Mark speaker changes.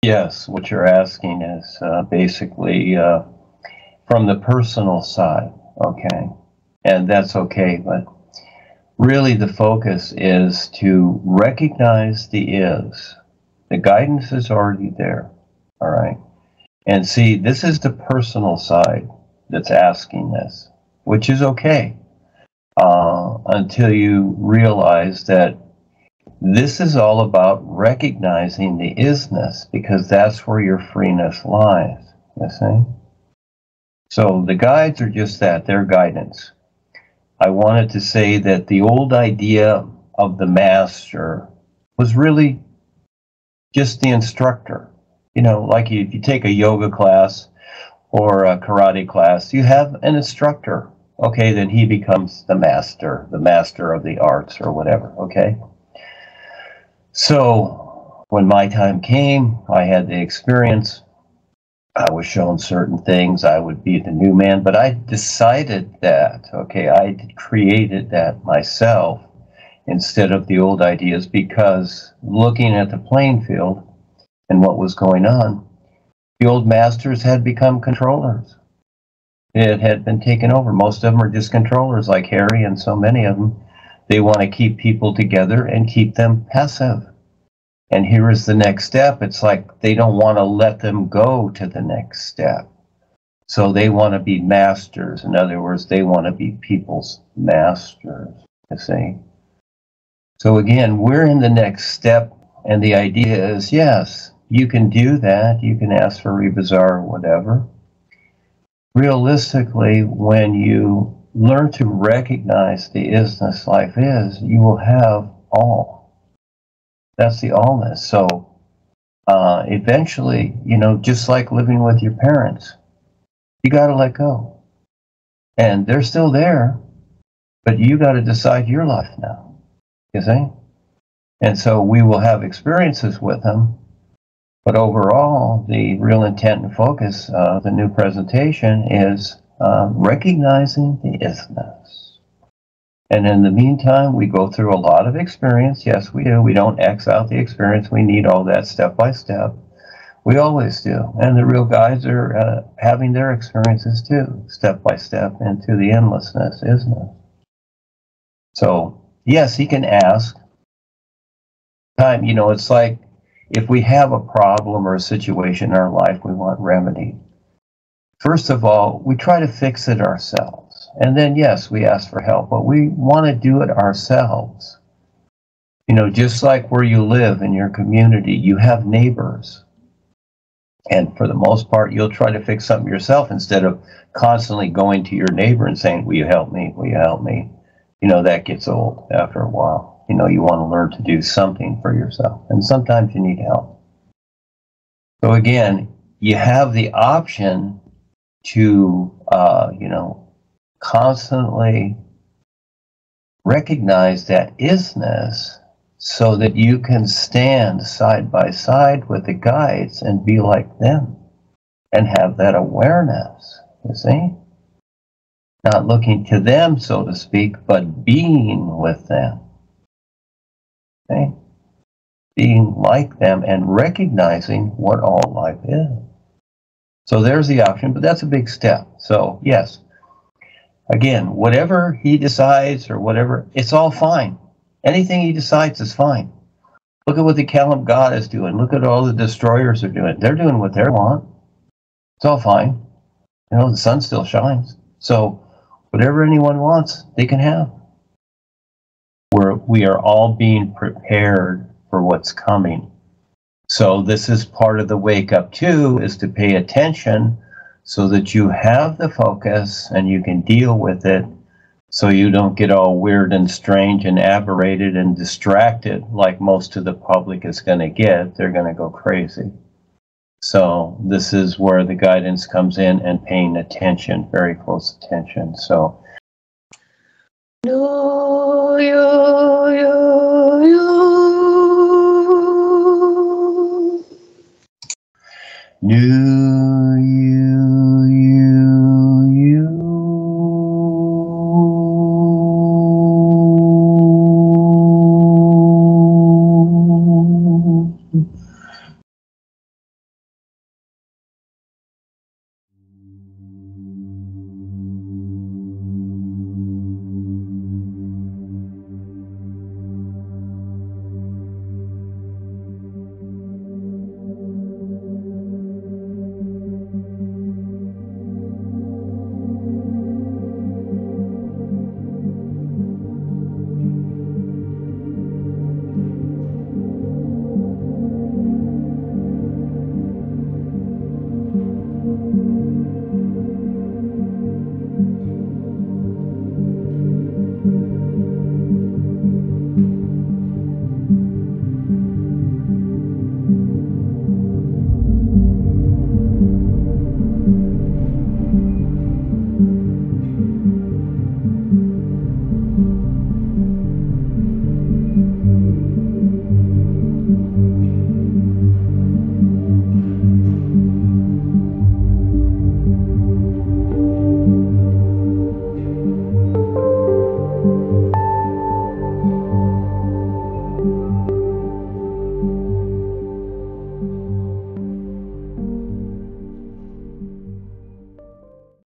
Speaker 1: Yes, what you're asking is basically from the personal side, okay? And that's okay, but really the focus is to recognize the is. The guidance is already there, all right? And see, this is the personal side that's asking this, which is okay until you realize that this is all about recognizing the isness, because that's where your freeness lies, you see? So the guides are just that, they're guidance. I wanted to say that the old idea of the master was really just the instructor. You know, like if you take a yoga class or a karate class, you have an instructor. Okay, then he becomes the master of the arts or whatever, okay? So when my time came, I had the experience. I was shown certain things. I would be the new man, but I decided that, okay, I created that myself instead of the old ideas, because looking at the playing field and what was going on, the old masters had become controllers. It had been taken over. Most of them are just controllers, like Harry and so many of them. They want to keep people together and keep them passive. And here is the next step. It's like they don't want to let them go to the next step. So they want to be masters. In other words, they want to be people's masters, you see. So again, we're in the next step, and the idea is, yes, you can do that. You can ask for Rebisar or whatever. Realistically, when you learn to recognize the isness life is, you will have all. That's the allness. So eventually, you know, just like living with your parents, you got to let go. And they're still there, but you got to decide your life now, you see? And so we will have experiences with them, but overall, the real intent and focus of the new presentation is recognizing the isness. And in the meantime, we go through a lot of experience. Yes, we do. We don't X out the experience. We need all that step by step. We always do. And the real guides are having their experiences too, step by step into the endlessness, isn't it? So, yes, he can ask. You know, it's like if we have a problem or a situation in our life we want remedied. First of all, we try to fix it ourselves. And then, yes, we ask for help, but we want to do it ourselves. You know, just like where you live in your community, you have neighbors. And for the most part, you'll try to fix something yourself instead of constantly going to your neighbor and saying, will you help me? Will you help me? You know, that gets old after a while. You know, you want to learn to do something for yourself. And sometimes you need help. So again, you have the option to, you know, constantly recognize that isness so that you can stand side by side with the guides and be like them and have that awareness, you see? Not looking to them, so to speak, but being with them. Okay? Being like them and recognizing what all life is. So there's the option, but that's a big step. So yes, again, whatever he decides or whatever, it's all fine. Anything he decides is fine. Look at what the Kalam God is doing. Look at all the destroyers are doing. They're doing what they want. It's all fine. You know, the sun still shines. So whatever anyone wants, they can have. We are all being prepared for what's coming. So this is part of the wake up too, is to pay attention so that you have the focus and you can deal with it, so you don't get all weird and strange and aberrated and distracted like most of the public is going to get. They're going to go crazy. So this is where the guidance comes in, and paying attention, very close attention. So
Speaker 2: No, yo, yo, yo.
Speaker 1: New